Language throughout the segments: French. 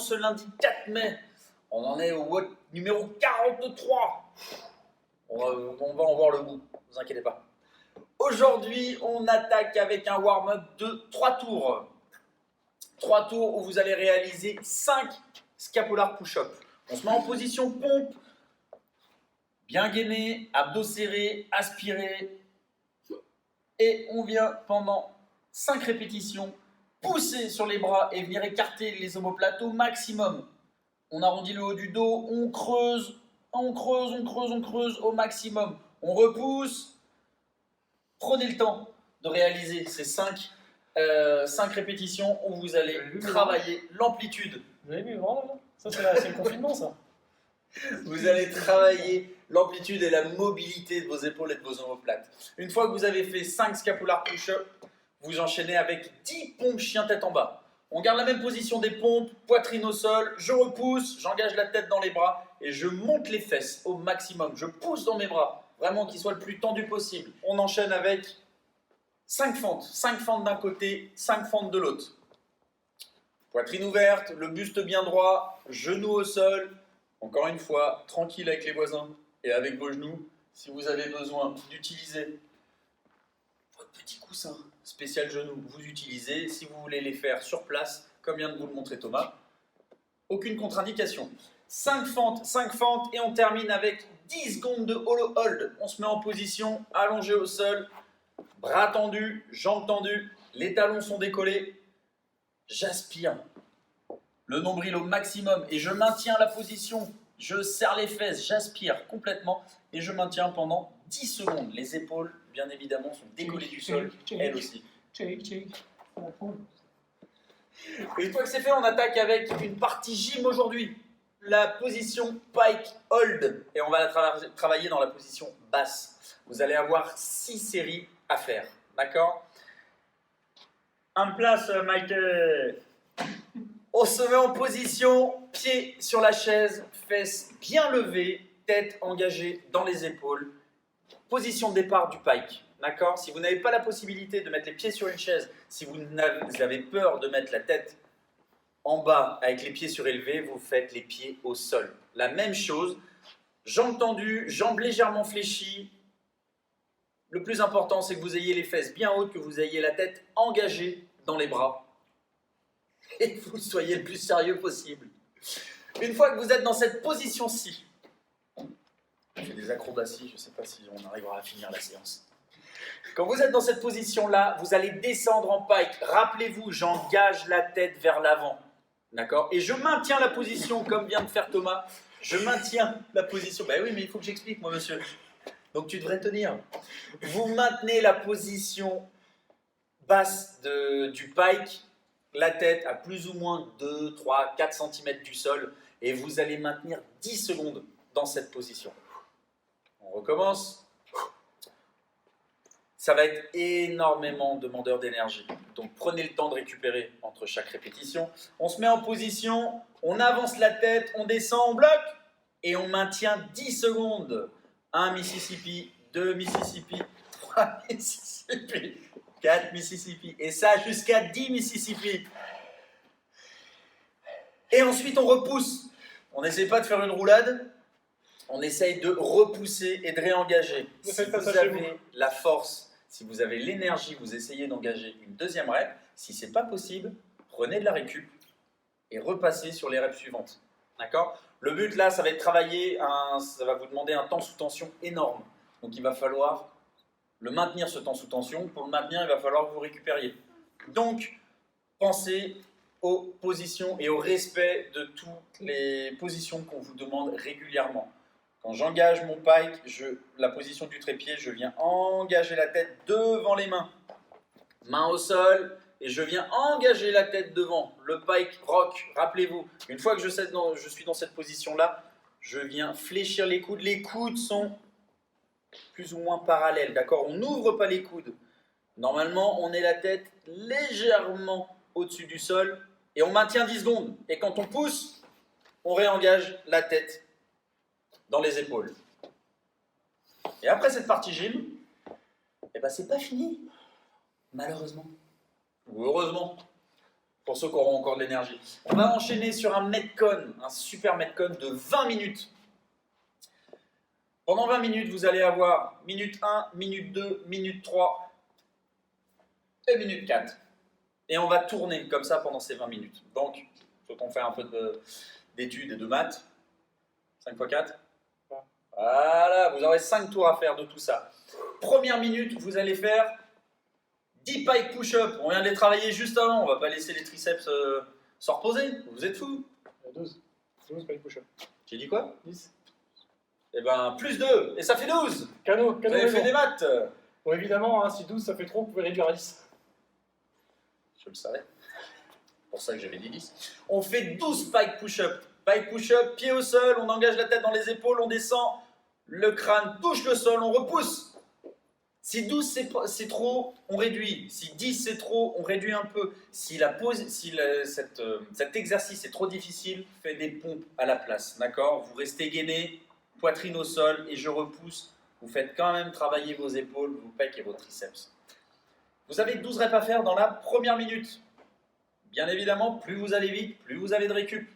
ce lundi 4 mai. On en est au WOD numéro 43. On va en voir le bout, ne vous inquiétez pas. Aujourd'hui, on attaque avec un warm-up de 3 tours. 3 tours où vous allez réaliser 5 scapular push-up. On se met en position pompe, bien gainé, abdos serrés, aspirés. Et on vient pendant 5 répétitions pousser sur les bras et venir écarter les omoplates au maximum. On arrondit le haut du dos, on creuse au maximum. On repousse. Prenez le temps de réaliser ces 5 répétitions où vous allez travailler l'amplitude. Vous avez vu, vraiment, ça c'est le confinement, ça. Vous allez travailler l'amplitude et la mobilité de vos épaules et de vos omoplates. Une fois que vous avez fait 5 scapular push-up, vous enchaînez avec 10 pompes chien tête en bas. On garde la même position des pompes, poitrine au sol, je repousse, j'engage la tête dans les bras et je monte les fesses au maximum. Je pousse dans mes bras, vraiment qu'ils soient le plus tendus possible. On enchaîne avec 5 fentes d'un côté, 5 fentes de l'autre. Poitrine ouverte, le buste bien droit, genoux au sol. Encore une fois, tranquille avec les voisins et avec vos genoux. Si vous avez besoin d'utiliser votre petit coussin spécial genou, vous utilisez. Si vous voulez les faire sur place, comme vient de vous le montrer Thomas, aucune contre-indication. 5 fentes et on termine avec 10 secondes de hollow hold. On se met en position, allongé au sol, bras tendus, jambes tendues, les talons sont décollés. J'aspire le nombril au maximum et je maintiens la position. Je serre les fesses, j'aspire complètement et je maintiens pendant 10 secondes. Les épaules, bien évidemment, sont décollées du sol, elles aussi. Une fois que c'est fait, on attaque avec une partie gym aujourd'hui. La position pike hold et on va la travailler dans la position basse. Vous allez avoir 6 séries à faire, d'accord? En place, Michael. On se met en position, pieds sur la chaise, fesses bien levées, tête engagée dans les épaules. Position de départ du pike, d'accord? Si vous n'avez pas la possibilité de mettre les pieds sur une chaise, si vous avez peur de mettre la tête en bas avec les pieds surélevés, vous faites les pieds au sol. La même chose, jambes tendues, jambes légèrement fléchies. Le plus important, c'est que vous ayez les fesses bien hautes, que vous ayez la tête engagée dans les bras. Et que vous soyez le plus sérieux possible. Une fois que vous êtes dans cette position-ci, je fais des acrobaties, je ne sais pas si on arrivera à finir la séance. Quand vous êtes dans cette position-là, vous allez descendre en pike. Rappelez-vous, j'engage la tête vers l'avant. D'accord? Et je maintiens la position, comme vient de faire Thomas. Je maintiens la position. Ben oui, mais il faut que j'explique, moi, monsieur. Donc tu devrais tenir. Vous maintenez la position basse du pike, la tête à plus ou moins 2, 3, 4 cm du sol et vous allez maintenir 10 secondes dans cette position. On recommence. Ça va être énormément demandeur d'énergie. Donc prenez le temps de récupérer entre chaque répétition. On se met en position, on avance la tête, on descend, on bloque et on maintient 10 secondes. 1 Mississippi, 2 Mississippi, 3 Mississippi. 4 Mississippi, et ça jusqu'à 10 Mississippi. Et ensuite on repousse. On n'essaie pas de faire une roulade, on essaye de repousser et de réengager. Si vous avez la force, si vous avez l'énergie, vous essayez d'engager une deuxième rep. Si ce n'est pas possible, prenez de la récup et repassez sur les reps suivantes. D'accord? Le but là, ça va être travailler, ça va vous demander un temps sous tension énorme. Donc il va falloir le maintenir ce temps sous tension. Pour le maintenir, il va falloir que vous récupériez. Donc, pensez aux positions et au respect de toutes les positions qu'on vous demande régulièrement. Quand j'engage mon pike, la position du trépied, je viens engager la tête devant les mains. Main au sol, et je viens engager la tête devant. Le pike rock, rappelez-vous. Une fois que je suis dans cette position-là, je viens fléchir les coudes. Les coudes sont plus ou moins parallèles, d'accord? On n'ouvre pas les coudes. Normalement, on est la tête légèrement au-dessus du sol et on maintient 10 secondes. Et quand on pousse, on réengage la tête dans les épaules. Et après cette partie gym, eh ben c'est pas fini, malheureusement. Ou heureusement. pour ceux qui auront encore de l'énergie. On va enchaîner sur un Metcon, un super Metcon de 20 minutes. Pendant 20 minutes, vous allez avoir minute 1, minute 2, minute 3 et minute 4. Et on va tourner comme ça pendant ces 20 minutes. Donc, faut qu'on fasse un peu d'études et de maths. 5 x 4. Voilà, vous aurez 5 tours à faire de tout ça. Première minute, vous allez faire 10 pike push-up. On vient de les travailler juste avant. On va pas laisser les triceps se reposer. Vous êtes fous. 12. 12 pike push-up. J'ai dit quoi? 10. Eh ben, plus 2. Et ça fait 12. Cadeau, Vous avez fait des maths. Bon, évidemment, hein, si 12 ça fait trop, vous pouvez réduire à 10. Je le savais. C'est pour ça que j'avais dit 10. On fait 12 pike push-up. Pike push-up, pied au sol, on engage la tête dans les épaules, on descend, le crâne touche le sol, on repousse. Si 12 c'est trop, on réduit. Si 10 c'est trop, on réduit un peu. Si cet exercice est trop difficile, faites des pompes à la place. D'accord? Vous restez gainé, poitrine au sol et je repousse. Vous faites quand même travailler vos épaules, vos pecs et vos triceps. Vous avez 12 reps à faire dans la première minute. Bien évidemment, plus vous allez vite, plus vous avez de récup.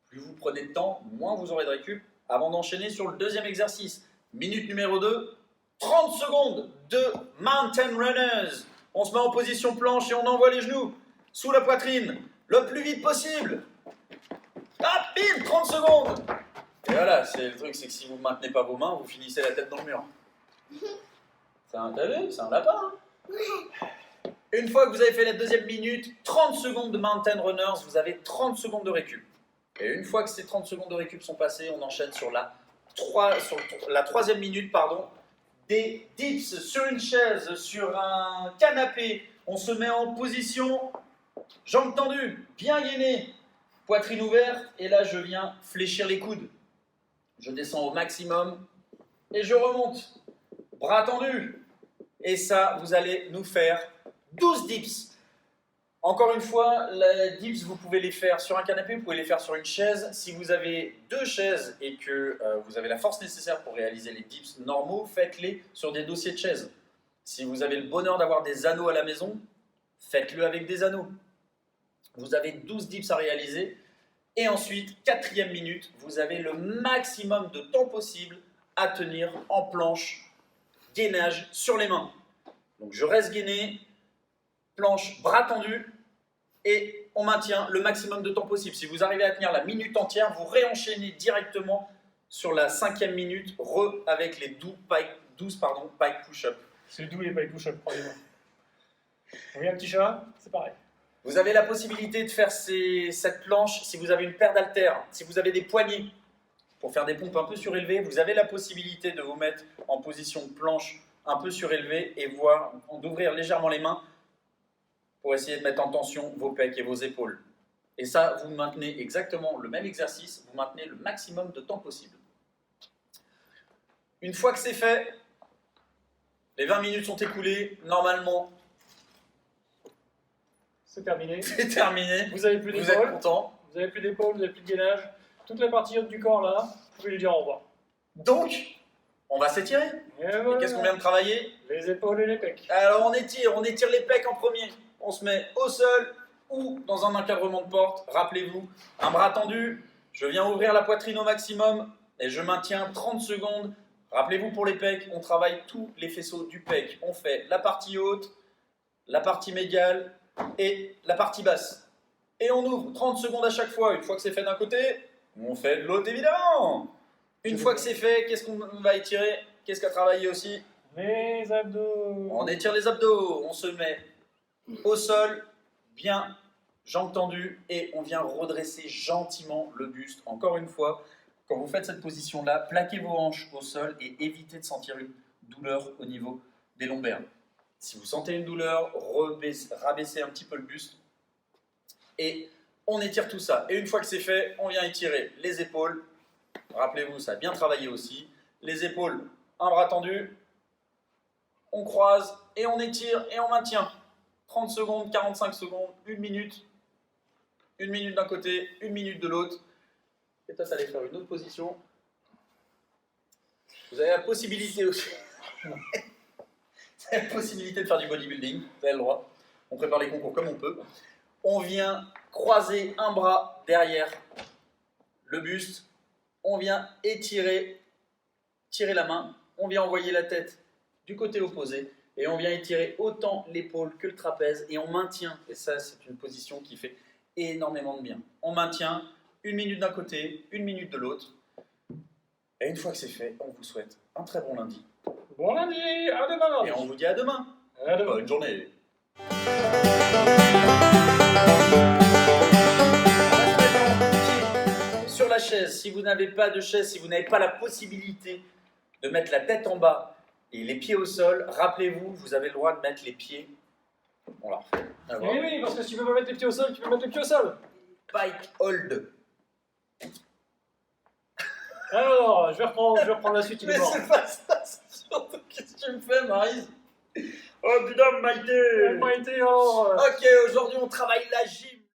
Plus vous prenez de temps, moins vous aurez de récup avant d'enchaîner sur le deuxième exercice. Minute numéro 2, 30 secondes de Mountain Runners. On se met en position planche et on envoie les genoux sous la poitrine le plus vite possible. Ah, pile, 30 secondes. Et voilà, c'est le truc, c'est que si vous ne maintenez pas vos mains, vous finissez la tête dans le mur. C'est un TV, c'est un lapin. Une fois que vous avez fait la deuxième minute, 30 secondes de Mountain Runners, vous avez 30 secondes de récup. Et une fois que ces 30 secondes de récup sont passées, on enchaîne sur la troisième minute, des dips sur une chaise, sur un canapé. On se met en position, jambes tendues, bien gainées, poitrine ouverte, et là je viens fléchir les coudes. Je descends au maximum et je remonte, bras tendus. Et ça, vous allez nous faire 12 dips. Encore une fois, les dips, vous pouvez les faire sur un canapé, vous pouvez les faire sur une chaise. Si vous avez 2 chaises et que vous avez la force nécessaire pour réaliser les dips normaux, faites-les sur des dossiers de chaises. Si vous avez le bonheur d'avoir des anneaux à la maison, faites-le avec des anneaux. Vous avez 12 dips à réaliser. Et ensuite, 4e minute, vous avez le maximum de temps possible à tenir en planche, gainage sur les mains. Donc je reste gainé, planche, bras tendus, et on maintient le maximum de temps possible. Si vous arrivez à tenir la minute entière, vous réenchaînez directement sur la 5e minute, avec les 12 pike push-up. C'est doux les pike push-up, croyez-moi. Oui, un petit chat, c'est pareil. Vous avez la possibilité de faire cette planche si vous avez une paire d'haltères, si vous avez des poignées pour faire des pompes un peu surélevées, vous avez la possibilité de vous mettre en position de planche un peu surélevée et d'ouvrir légèrement les mains pour essayer de mettre en tension vos pecs et vos épaules. Et ça, vous maintenez exactement le même exercice, vous maintenez le maximum de temps possible. Une fois que c'est fait, les 20 minutes sont écoulées, normalement, c'est terminé. c'est terminé. Vous avez plus Vous êtes d'épaule, content. vous avez plus d'épaule, vous avez plus de gainage. Toute la partie haute du corps là, vous pouvez lui dire au revoir. Donc, on va s'étirer. Et Et voilà. qu'est-ce qu'on vient de travailler? Les épaules et les pecs. Alors on étire les pecs en premier. On se met au sol ou dans un encadrement de porte. Rappelez-vous, un bras tendu, je viens ouvrir la poitrine au maximum et je maintiens 30 secondes. Rappelez-vous pour les pecs, on travaille tous les faisceaux du pec. On fait la partie haute, la partie médiale et la partie basse. Et on ouvre 30 secondes à chaque fois. Une fois que c'est fait d'un côté, on fait de l'autre évidemment. Une fois que c'est fait, qu'est-ce qu'on va étirer? Qu'est-ce qu'a travaillé aussi? Les abdos. On étire les abdos, on se met au sol, bien, jambes tendues, et on vient redresser gentiment le buste. Encore une fois, quand vous faites cette position-là, plaquez vos hanches au sol et évitez de sentir une douleur au niveau des lombaires. Si vous sentez une douleur, rabaissez un petit peu le buste et on étire tout ça. Et une fois que c'est fait, on vient étirer les épaules. Rappelez-vous, ça a bien travaillé aussi. Les épaules, un bras tendu, on croise et on étire et on maintient. 30 secondes, 45 secondes, 1 minute. 1 minute d'un côté, 1 minute de l'autre. Et toi, ça allait faire une autre position. Vous avez la possibilité aussi. Vous avez la possibilité de faire du bodybuilding, vous avez le droit. On prépare les concours comme on peut. On vient croiser un bras derrière le buste. On vient étirer, tirer la main. On vient envoyer la tête du côté opposé. Et on vient étirer autant l'épaule que le trapèze. Et on maintient, et ça c'est une position qui fait énormément de bien. On maintient 1 minute d'un côté, 1 minute de l'autre. Et une fois que c'est fait, on vous souhaite un très bon lundi. Bon lundi, à demain lundi. Et on vous dit à demain. À demain. Bonne journée. Sur la chaise, si vous n'avez pas de chaise, si vous n'avez pas la possibilité de mettre la tête en bas et les pieds au sol, rappelez-vous, vous avez le droit de mettre les pieds. On la refait. Oui, oui, parce que si tu veux pas mettre les pieds au sol, tu peux mettre les pieds au sol. Pike hold. Alors, je vais reprendre la suite, il est Mais mort. c'est pas ça, c'est surtout qu'est-ce que tu me fais, Maryse? Oh putain, Maïté. Maïté, alors. Ok, aujourd'hui on travaille la gym.